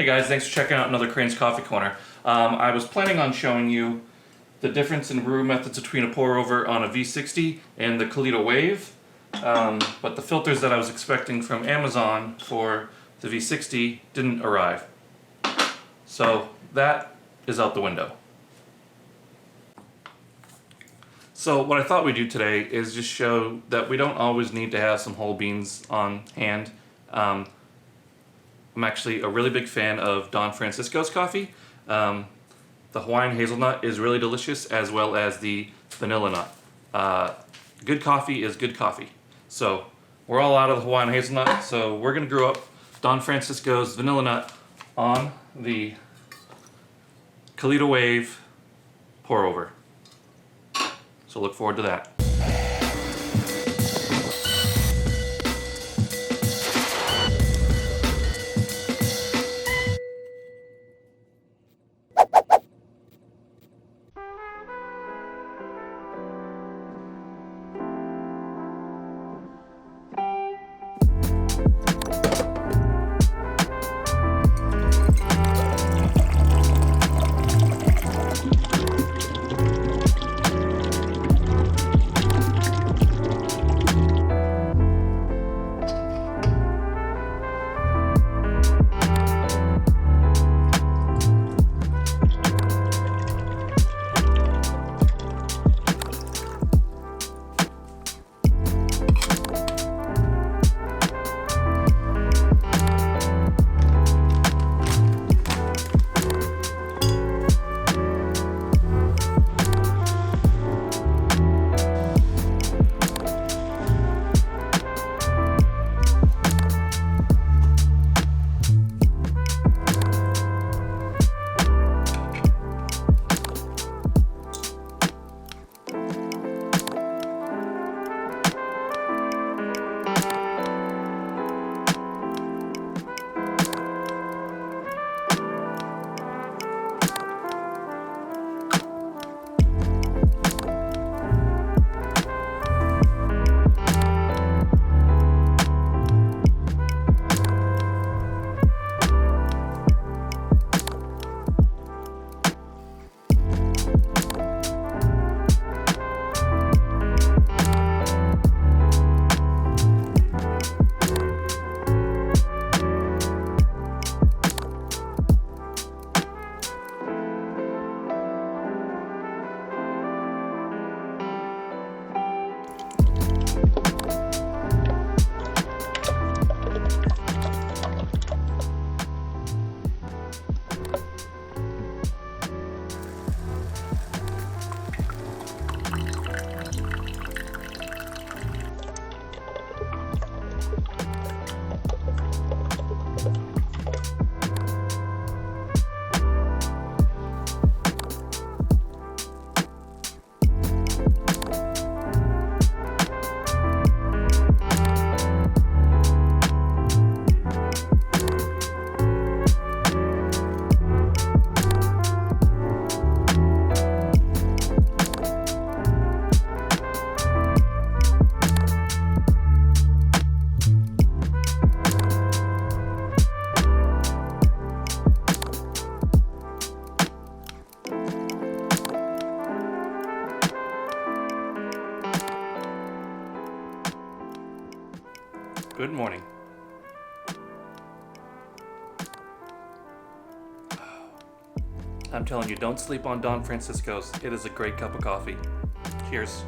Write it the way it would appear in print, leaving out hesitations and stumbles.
Hey guys, thanks for checking out another Crane's Coffee Corner. I was planning on showing you the difference in brew methods between a pour over on a V60 and the Kalita Wave, but the filters that I was expecting from Amazon for the V60 didn't arrive. So that is out the window. So what I thought we'd do today is just show that we don't always need to have some whole beans on hand. I'm actually a really big fan of Don Francisco's coffee. The Hawaiian hazelnut is really delicious, as well as the vanilla nut. Good coffee is good coffee. So we're all out of the Hawaiian hazelnut, so we're gonna brew up Don Francisco's vanilla nut on the Kalita Wave Pour Over. So look forward to that. Good morning. I'm telling you, don't sleep on Don Francisco's. It is a great cup of coffee. Cheers.